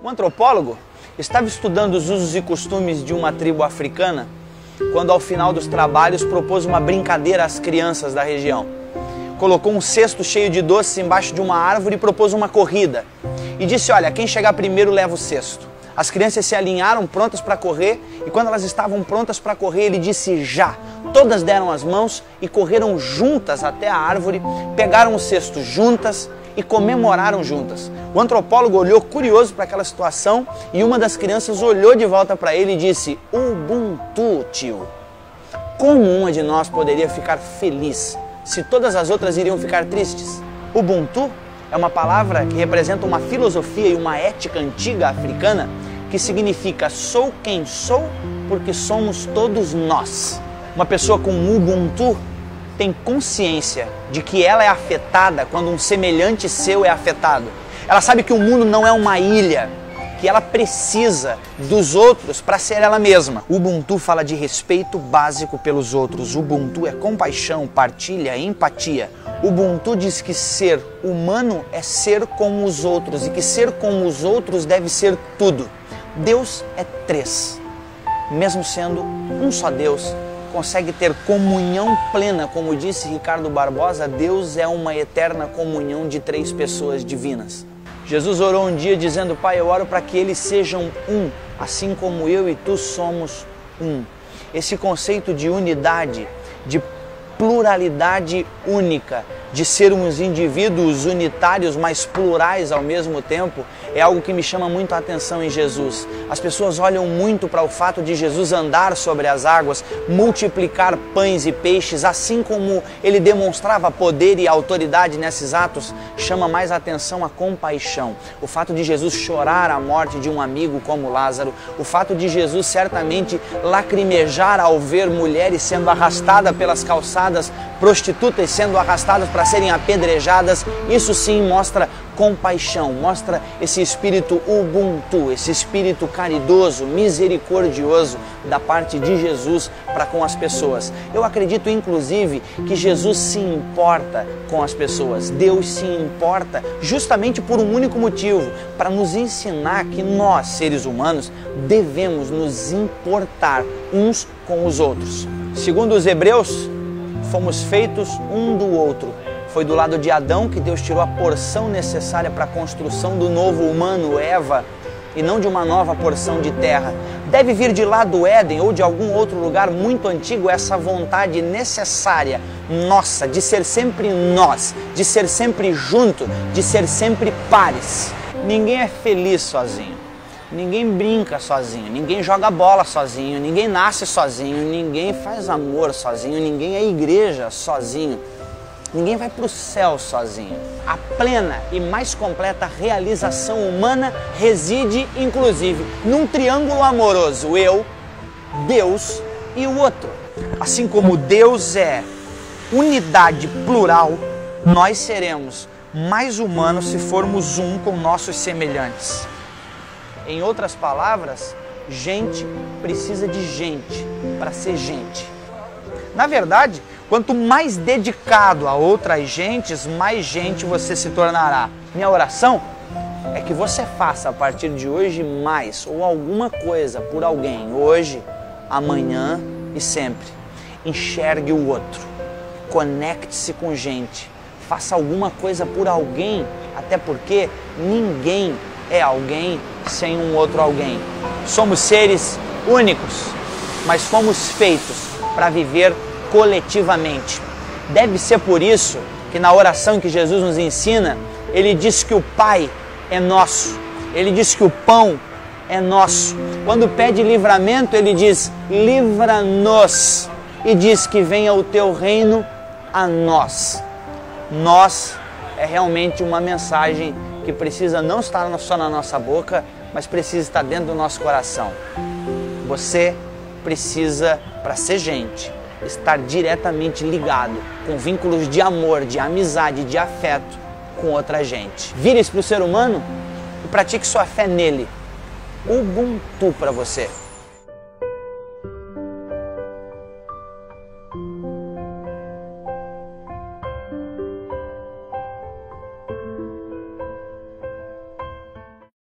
Um antropólogo estava estudando os usos e costumes de uma tribo africana quando, ao final dos trabalhos, propôs uma brincadeira às crianças da região. Colocou um cesto cheio de doces embaixo de uma árvore e propôs uma corrida. E disse, olha, quem chegar primeiro leva o cesto. As crianças se alinharam prontas para correr e quando elas estavam prontas para correr, ele disse já. Todas deram as mãos e correram juntas até a árvore, pegaram o cesto juntas e comemoraram juntas. O antropólogo olhou curioso para aquela situação e uma das crianças olhou de volta para ele e disse, Ubuntu, tio. Como uma de nós poderia ficar feliz se todas as outras iriam ficar tristes? Ubuntu é uma palavra que representa uma filosofia e uma ética antiga africana que significa sou quem sou porque somos todos nós. Uma pessoa com Ubuntu tem consciência de que ela é afetada quando um semelhante seu é afetado. Ela sabe que o mundo não é uma ilha, que ela precisa dos outros para ser ela mesma. Ubuntu fala de respeito básico pelos outros. Ubuntu é compaixão, partilha, empatia. Ubuntu diz que ser humano é ser como os outros e que ser como os outros deve ser tudo. Deus é três. Mesmo sendo um só Deus, consegue ter comunhão plena, como disse Ricardo Barbosa, Deus é uma eterna comunhão de três pessoas divinas. Jesus orou um dia dizendo, Pai, eu oro para que eles sejam um, assim como eu e tu somos um. Esse conceito de unidade, de pluralidade única, de sermos indivíduos unitários, mas plurais ao mesmo tempo, é algo que me chama muito a atenção em Jesus. As pessoas olham muito para o fato de Jesus andar sobre as águas, multiplicar pães e peixes, assim como ele demonstrava poder e autoridade nesses atos, chama mais a atenção a compaixão. O fato de Jesus chorar a morte de um amigo como Lázaro, o fato de Jesus certamente lacrimejar ao ver mulheres sendo arrastadas pelas calçadas, prostitutas sendo arrastadas para serem apedrejadas, isso sim mostra compaixão, mostra esse espírito Ubuntu, esse espírito caridoso, misericordioso da parte de Jesus para com as pessoas. Eu acredito inclusive que Jesus se importa com as pessoas, Deus se importa justamente por um único motivo, para nos ensinar que nós, seres humanos, devemos nos importar uns com os outros. Segundo os Hebreus, fomos feitos um do outro. Foi do lado de Adão que Deus tirou a porção necessária para a construção do novo humano, Eva, e não de uma nova porção de terra. Deve vir de lá do Éden ou de algum outro lugar muito antigo essa vontade necessária, nossa, de ser sempre nós, de ser sempre junto, de ser sempre pares. Ninguém é feliz sozinho. Ninguém brinca sozinho, ninguém joga bola sozinho, ninguém nasce sozinho, ninguém faz amor sozinho, ninguém é igreja sozinho, ninguém vai para o céu sozinho. A plena e mais completa realização humana reside, inclusive, num triângulo amoroso, eu, Deus e o outro. Assim como Deus é unidade plural, nós seremos mais humanos se formos um com nossos semelhantes. Em outras palavras, gente precisa de gente para ser gente. Na verdade, quanto mais dedicado a outras gentes, mais gente você se tornará. Minha oração é que você faça a partir de hoje mais ou alguma coisa por alguém, hoje, amanhã e sempre. Enxergue o outro, conecte-se com gente, faça alguma coisa por alguém, até porque ninguém é alguém sem um outro alguém. Somos seres únicos, mas fomos feitos para viver coletivamente. Deve ser por isso que na oração que Jesus nos ensina, ele diz que o Pai é nosso, ele diz que o pão é nosso. Quando pede livramento, ele diz, livra-nos, e diz que venha o teu reino a nós. Nós é realmente uma mensagem que precisa não estar só na nossa boca, mas precisa estar dentro do nosso coração. Você precisa, para ser gente, estar diretamente ligado com vínculos de amor, de amizade, de afeto com outra gente. Vire-se para o ser humano e pratique sua fé nele. Ubuntu para você.